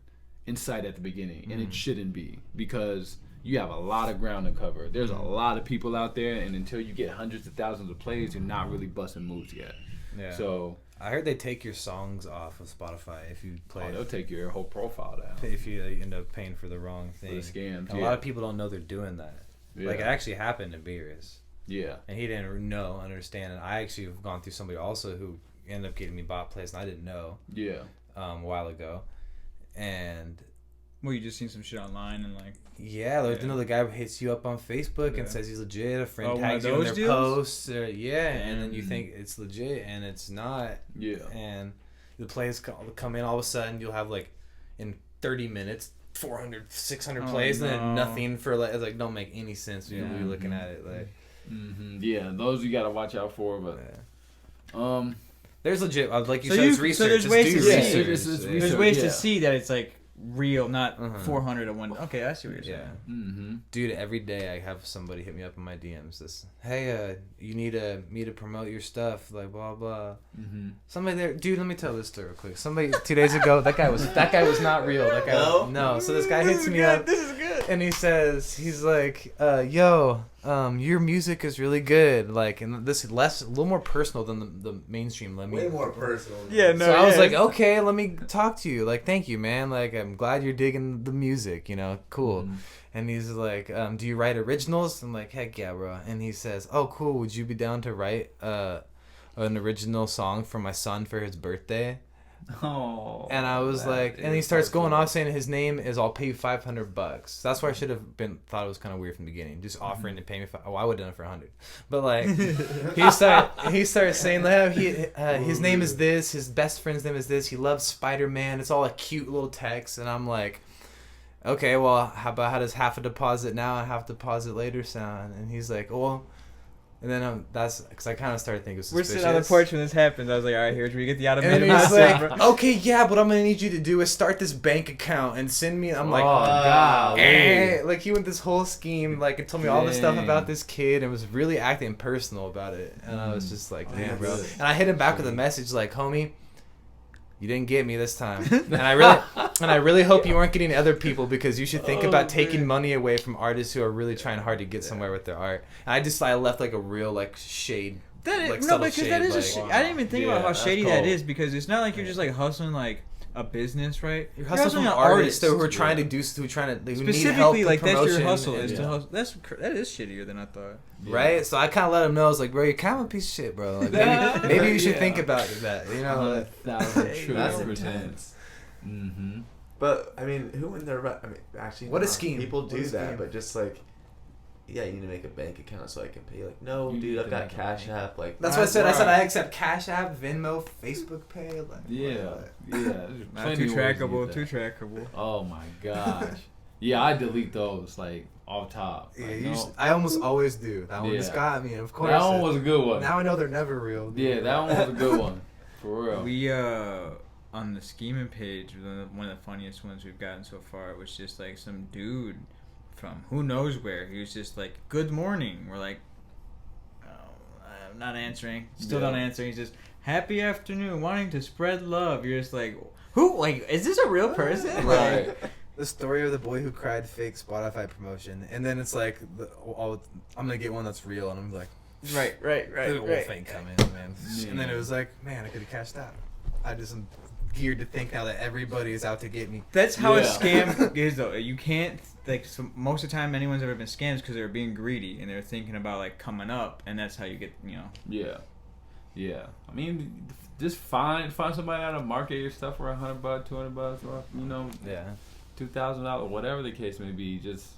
in sight at the beginning, and it shouldn't be, because you have a lot of ground to cover. There's a lot of people out there, and until you get hundreds of thousands of plays, you're not really busting moves yet. Yeah. So I heard they take your songs off of Spotify if you play. They'll take your whole profile down if you end up paying for the wrong thing. For the scams. A lot of people don't know they're doing that. Like, it actually happened to Beerus. Yeah. And he didn't understand. And I actually have gone through somebody also who ended up getting me bot plays, and I didn't know. Yeah. A while ago. And well, you just seen some shit online and like, there's another guy who hits you up on Facebook and says he's legit. A friend tags you in their posts, and then you think it's legit and it's not. Yeah. And the plays come in, all of a sudden you'll have like in 30 minutes 400, 600 plays, and then nothing for like, it's like don't make any sense when you're looking at it. Like, yeah, those you gotta watch out for. But there's legit, like you said, it's research. So there's ways to see. There's ways to yeah. see that it's like real, not 400 at one. Okay, I see what you're saying. Dude, every day I have somebody hit me up in my DMs. Hey, you need me to promote your stuff, like blah blah. Somebody there, dude. Let me tell this story real quick. Somebody 2 days ago, that guy was not real. That guy, no. So this guy hits me up. This is good. And he's like, yo, your music is really good. Like, and this a little more personal than the mainstream. Way more personal. Yeah, no. So I was like, okay, let me talk to you. Like, thank you, man. Like, I'm glad you're digging the music. You know, cool. And he's like, do you write originals? I'm like, heck yeah, bro. And he says, oh, cool. Would you be down to write an original song for my son for his birthday? Oh. And I was like, and he starts going off saying his name is I'll pay you $500. That's why I should have thought it was kind of weird from the beginning, just offering to pay me. I would have done it for $100. But like, he starts saying that his name is this, his best friend's name is this. He loves Spider-Man. It's all a cute little text, and I'm like, okay, well, how does half a deposit now and half deposit later sound? And he's like, well. And then that's because I kind of started thinking it was suspicious. We're sitting on the porch when this happens. I was like, all right, here's where you get the automated. And he's like, okay, yeah, but I'm going to need you to do is start this bank account and send me. I'm like, God. Like, he went this whole scheme, like, and told me all this stuff about this kid and was really acting personal about it. And I was just like, damn, bro. And I hit him back with a message like, homie, you didn't get me this time. And I really hope you weren't getting other people, because you should think about taking money away from artists who are really trying hard to get somewhere with their art. And I left like a real like shade. Because shade, that is like, I didn't even think about how shady that is, because it's not like you're just like hustling like a business, right? You're hustling from artists who are trying to do, who need help. Specifically, like that's your hustle. And, is to hustle. That is shittier than I thought. Right? So I kind of let him know. I was like, bro, you're kind of a piece of shit, bro. Like, maybe you should think about that. You know, 1,000%. But I mean, who in their actually? What a scheme! People do that, but just like. Yeah, you need to make a bank account so I can pay. Like, no, dude, I've got Cash App. Like, that's what I said. I said I accept Cash App, Venmo, Facebook Pay. Like, not too trackable. Oh my gosh. Yeah, I delete those like off top. Yeah, I almost always do. That one just got me. Of course, that one was a good one. Now I know they're never real. Yeah, that one was a good one. For real. We on the Skeemin page, one of the funniest ones we've gotten so far was just like some dude from who knows where. He was just like, good morning. We're like, oh, I'm not answering. Still don't answer. He's just, happy afternoon, wanting to spread love. You're just like, who? Like, is this a real person? Right. Like, the story of the boy who cried fake Spotify promotion. And then it's like, I'm going to get one that's real. And I'm like, right. The whole thing coming, man. Yeah. And then it was like, man, I could have cashed out. I just am geared to think now that everybody is out to get me. That's how a scam is, though. You can't, like, so most of the time anyone's ever been scammed because they're being greedy and they're thinking about, like, coming up, and that's how you get, you know. Yeah. I mean, just find somebody out to market your stuff for $100, $200, or, you know, $2,000, whatever the case may be. Just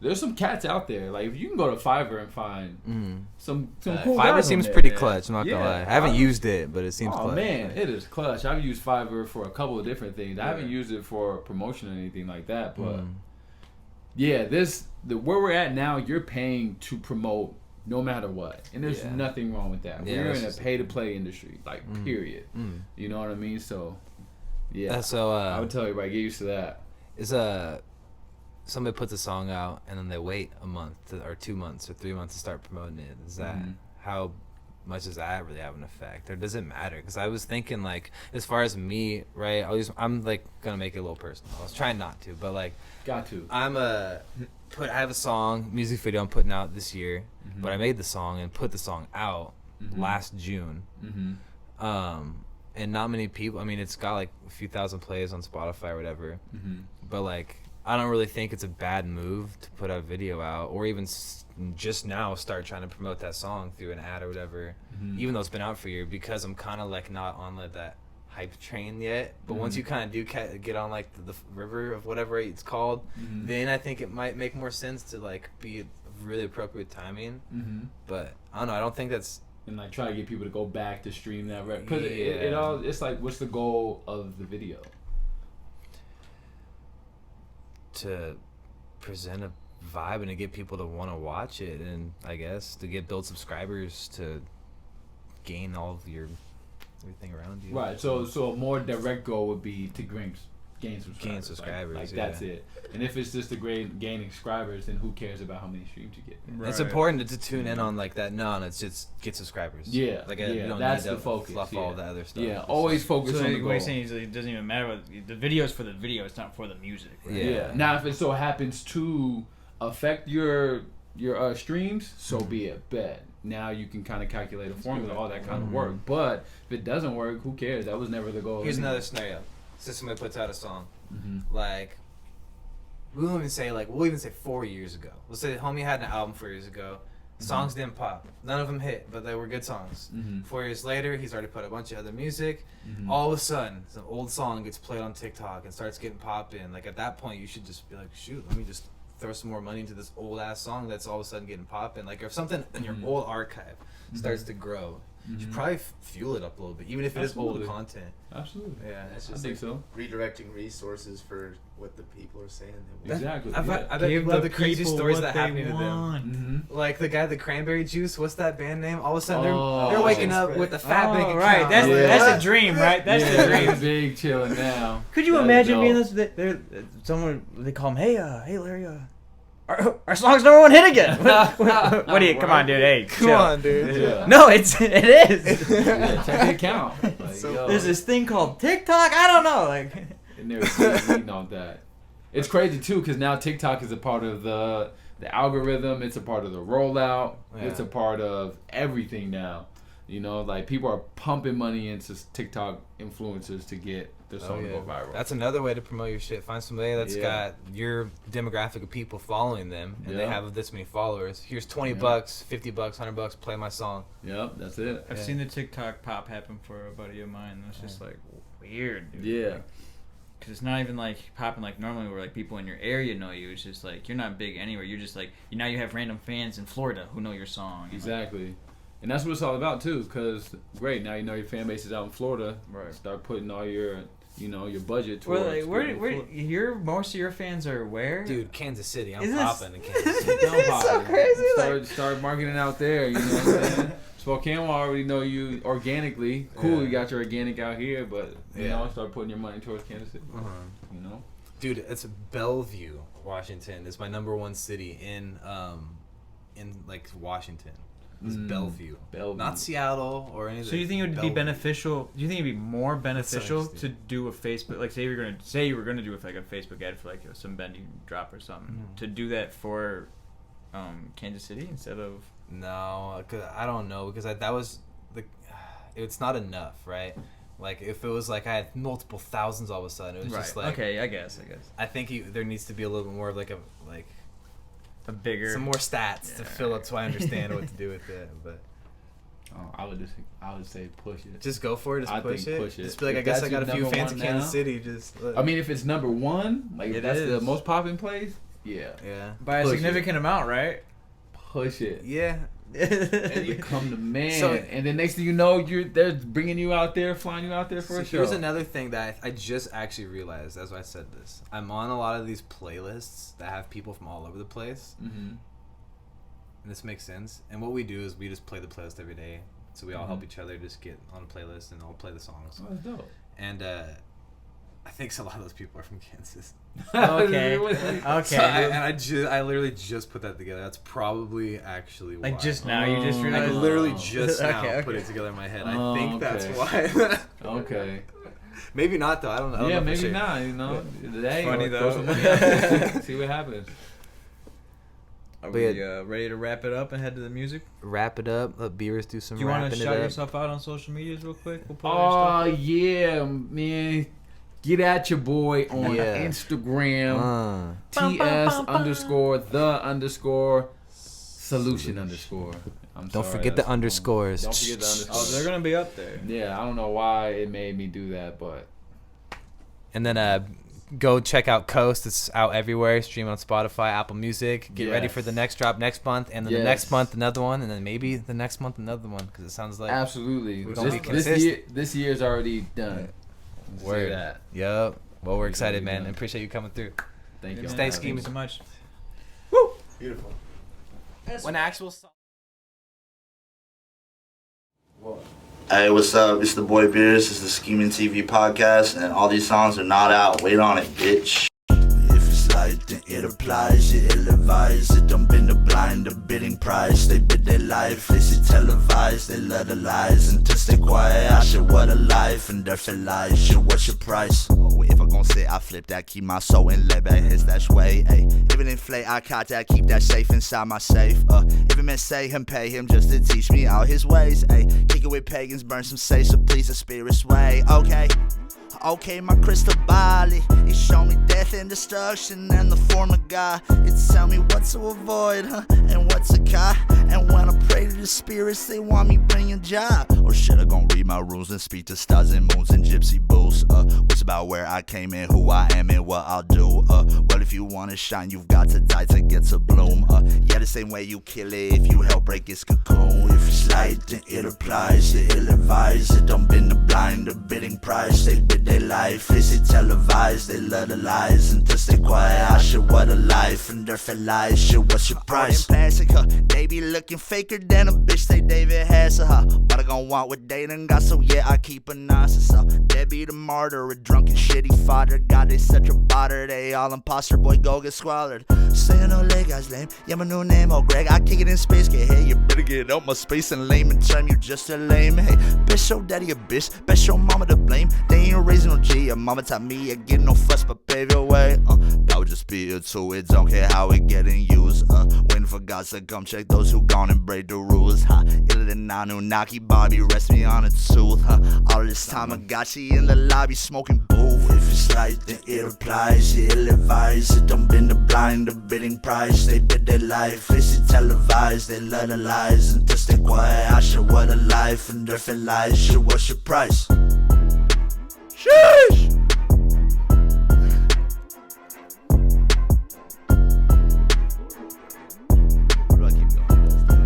there's some cats out there. Like, if you can go to Fiverr and find some cool Fiverr guys seems on there, pretty clutch. I'm not gonna lie. I haven't used it, but it seems clutch. Oh man, it is clutch. I've used Fiverr for a couple of different things. I haven't used it for promotion or anything like that, but where we're at now, you're paying to promote no matter what, and there's nothing wrong with that. We're in a pay-to-play industry, like period. You know what I mean? So so I would tell everybody, get used to that. Is somebody puts a song out and then they wait a month or 2 months or 3 months to start promoting it. Is that how much does that really have an effect, or does it matter? Because I was thinking, like, as far as me, right? I'm like gonna make it a little personal. I was trying not to, but like, got to. I have a song, music video I'm putting out this year, but I made the song and put the song out last June. And not many people. I mean, it's got like a few thousand plays on Spotify or whatever, but like, I don't really think it's a bad move to put a video out, or even just now start trying to promote that song through an ad or whatever, even though it's been out for a year, because I'm kind of like not on like that hype train yet. But once you kind of do get on like the river of whatever it's called, then I think it might make more sense to like be really appropriate timing. But I don't know. I don't think that's. And like try to get people to go back to stream that record. Because it's like, what's the goal of the video? to present a vibe and to get people to want to watch it, and I guess to build subscribers, to gain all of your everything around you. Right. So a more direct goal would be to gain subscribers. Like that's it. And if it's just gaining subscribers, then who cares about how many streams you get? Right. It's important to tune in on like that. No, it's just get subscribers. Yeah, like you don't that's need to the focus. Fluff all the other stuff. Yeah, always focus on the goal. What you're saying is it doesn't even matter what the video's for the video. It's not for the music. Right? Yeah. Now, if it so happens to affect your streams, so be it. Bet. Now you can kind of calculate a formula, all that kind of work. But if it doesn't work, who cares? That was never the goal. Here's another scenario. So somebody puts out a song, like we'll even say 4 years ago. Let's say homie had an album 4 years ago. Songs didn't pop. None of them hit, but they were good songs. 4 years later, he's already put a bunch of other music. All of a sudden, some old song gets played on TikTok and starts getting popping. Like at that point, you should just be like, shoot, let me just throw some more money into this old ass song that's all of a sudden getting popping. Like if something in your old archive starts to grow, you should probably fuel it up a little bit, even if it is old content. Absolutely. Yeah, it's just I think so. Redirecting resources for what the people are saying. Exactly. I bet people have the crazy stories that happen to them. Like the guy, the Cranberry Juice. What's that band name? All of a sudden they're waking up with a fat big account. Right, that's a dream, right? That's the dream. Big chilling now. Could you imagine being this? Someone they call him, hey Larry, our song's #1 hit again. What do you? Come on, dude. Hey, come on, dude. Yeah. No, it is. Check the account. Like, there's this thing called TikTok. I don't know, like. And they're reading on that. It's crazy too, because now TikTok is a part of the algorithm. It's a part of the rollout. Yeah. It's a part of everything now. You know, like people are pumping money into TikTok influencers to get their song to go viral. That's another way to promote your shit. Find somebody that's got your demographic of people following them, and they have this many followers. Here's $20, $50, $100. Play my song. Yep, that's it. I've seen the TikTok pop happen for a buddy of mine. It's just like weird, dude. Yeah. Like, cause it's not even like popping like normally where like people in your area know you. It's just like you're not big anywhere. You're just like now you have random fans in Florida who know your song. Exactly. And that's what it's all about too, because great, now you know your fan base is out in Florida. Right. Start putting all your, your budget towards. Well, like, where most of your fans are where? Dude, Kansas City. I'm popping in Kansas City. It's so crazy. Start marketing out there. You know what I'm saying? Spokane will already know you organically. Cool, you got your organic out here, but start putting your money towards Kansas City. You know, dude, it's Bellevue, Washington. It's my #1 city in like Washington. It's Bellevue, not Seattle or anything. So you think it would be beneficial? Do you think it'd be more beneficial to do a Facebook, like say you were gonna do a Facebook ad for like some bendy drop or something, to do that for Kansas City instead of? No, cause I don't know, because it's not enough, right? Like if it was like I had multiple thousands all of a sudden, it was just like okay, I guess. I think there needs to be a little bit more of like a some more stats to fill up, so I understand what to do with it. But I would say push it. Just go for it. Just push it. Just be like, if I guess I got a few fans in Kansas City. Just. I mean, if it's #1, like if that's the most popping place, yeah, by a significant amount, right? Push it. Yeah. And you become the man, and then next thing you know, they're bringing you out there, flying you out there for a show. Here's another thing that I just actually realized as I said this. I'm on a lot of these playlists that have people from all over the place, and this makes sense. And what we do is we just play the playlist every day, so we all help each other just get on a playlist and all play the songs. Oh, that's dope. And I think a lot of those people are from Kansas. Okay. So I literally just put that together. That's probably actually why. Like just now, you just realized? I literally just now put it together in my head. I think that's why. Okay. Maybe not though. I don't know. Yeah, maybe not. You know, today. Funny though. See what happens. Are we ready to wrap it up and head to the music? Wrap it up. Let Beerus do some. Do you want to shout yourself out on social medias real quick? Yeah, man. Get at your boy on Instagram. TS_the_solution_. Don't forget the underscores. Don't forget the underscores. Oh, they're gonna be up there. Yeah, I don't know why it made me do that, but. And then go check out Coast. It's out everywhere. Stream on Spotify, Apple Music. Get ready for the next drop next month, and then the next month another one, and then maybe the next month another one, because it sounds like absolutely. This year's already done. Word. Yep. Well, we're excited, man. I appreciate you coming through. Thank you. Stay scheming so much. Woo! Beautiful. When actual song. Hey, what's up? It's TheBoyBeerus. It's the SkeemnTV podcast, and all these songs are not out. Wait on it, bitch. If it's light, then it applies. It ill-advised. It don't bend the blind, the bidding price. They bid their life. They see televised. They love the lies and to stay quiet. I should what a life and their lies. Shit, what's your price? Oh, if I'm gon' sit, I flip that. Keep my soul in lay back. His that way. Ay, if it inflate, I caught that. Keep that safe inside my safe. If it meant say him, pay him just to teach me all his ways. Ay, kick it with pagans, burn some sage, so please the spirit's way. Okay, my crystal ball, it show me death and destruction and the form of God. It tell me what to avoid, and what to cut. And when I pray to the spirits, they want me bring a job. Or should I gon' read my rules and speak to stars and moons and gypsy boots? What's about where I came and who I am and what I'll do? Well, if you wanna shine, you've got to die to get to bloom. Yeah, the same way you kill it if you help break its cocoon. If it's light, then it applies. It ill-advised. It don't bend the blind, the bidding price. They bid their life. Is it televised? They love the lies and to stay quiet. I should what a life and their lies. Shit, what's your price? Plastic, they be looking faker than a bitch. They David has but I gon' want what they done got. So yeah, I keep a nonsense. So they be the martyr, a drunken shitty father. God, they such a bother. They all imposter. Boy, go get squallered. Saying no leg, guys lame. Yeah, my new name, oh Greg. I kick it in space. Get hit. You better get out my space and lame and term. You just a lame. Hey, bitch, show daddy a bitch. Bet your mama to blame. They ain't raising no G. Your mama taught me I get no fuss, but pave your way. That would just be it too. It don't care how it getting used. Waiting for God to come check those who gone and break the rules. Iller than Anunnaki, Bobby, rest me on a tooth. All this time I got you in the lobby smoking booth. If it's light, then it applies. It ill-advised. It don't bend the blind, the bidding price. They bid their life. Is it televised? They love the lies and to stay quiet. I should what a life and their lies. Shit, what's your price? Sheesh! What do I keep going, Dustin?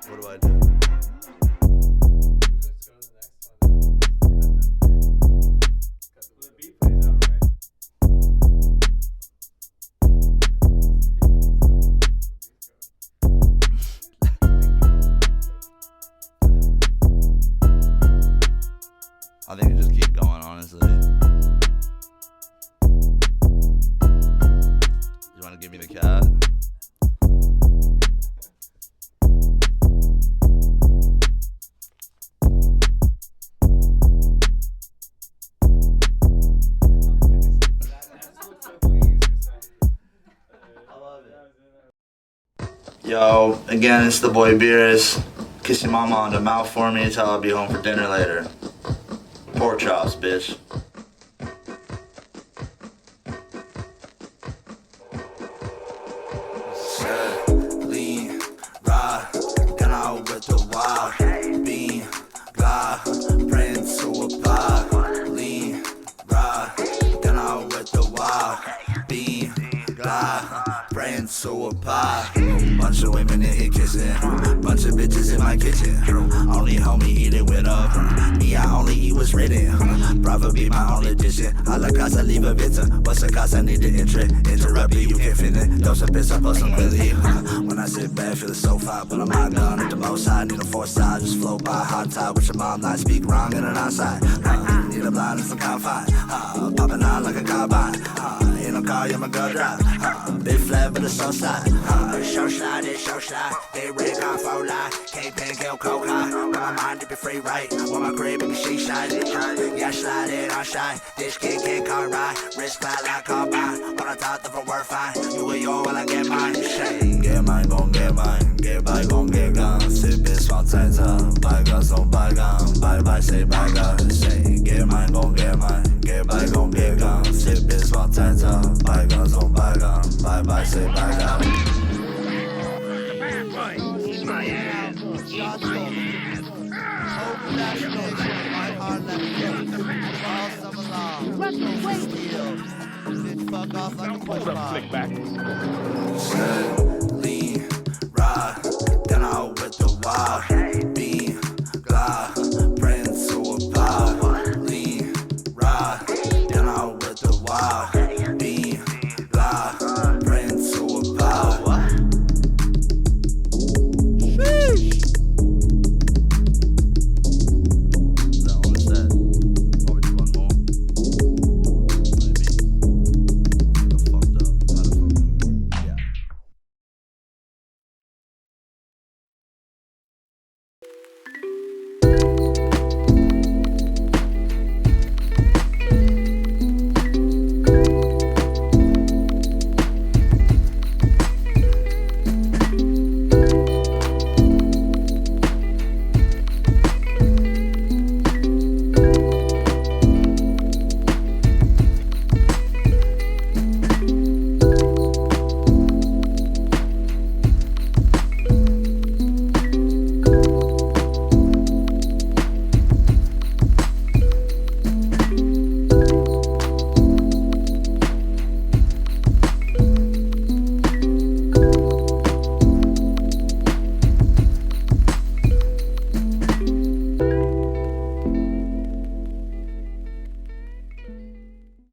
What do I do? I think we just keep going, honestly. You want to give me the cat? Yo, again, it's TheBoyBeerus. Kiss your mama on the mouth for me until I'll be home for dinner later. Pork chops, bitch. Lean, ride, gun out with the wild. Bean, glide, praying to a pie. Lean, ride, gun out with the wild. Bean, glide, praying to a pie. Bunch of women in here kissing, bunch of bitches in my kitchen. Only homie eat it with me, I only eat what's written. Brother be my only addition. I like cause I leave a victim. What's the cost? I need to interrupt it, you can't fit it. Those are bits I post on quickly. When I sit back, feeling so fine, but I'm hot gun at the most high. Need a foresight, just flow by hot tide with your mom line. Speak wrong in an outside. Need a blind and some confine. Popping on like a carbine. In a car, yeah, my girl drive. Big flat, but it's so slide. Show slide, it's show slide. They rig on for lie. Can't pen, kill coke high. When my mind dip it free right. When my crib, baby, she shine. Yeah, slide it, I shine. This kid can't come right. Wrist flat like carbine. When I thought the work fine. You and your while I get mine. Shake. Get mine, gon' get mine. Get by, gon' get gone. Sip it, small times up. Bygones, don't bygone. Bye bye, say bygone. Say, get mine, gon' get mine. Get by, gon' get gone. Sip it, small times up. Bygones, don't bygone. Bye bye, say bygone. Eat my ass. Eat my ass. Open that bitch. My heart that bitch. All summer long. No steel. Bitch, fuck off like a Pokemon. What's up, Slickback?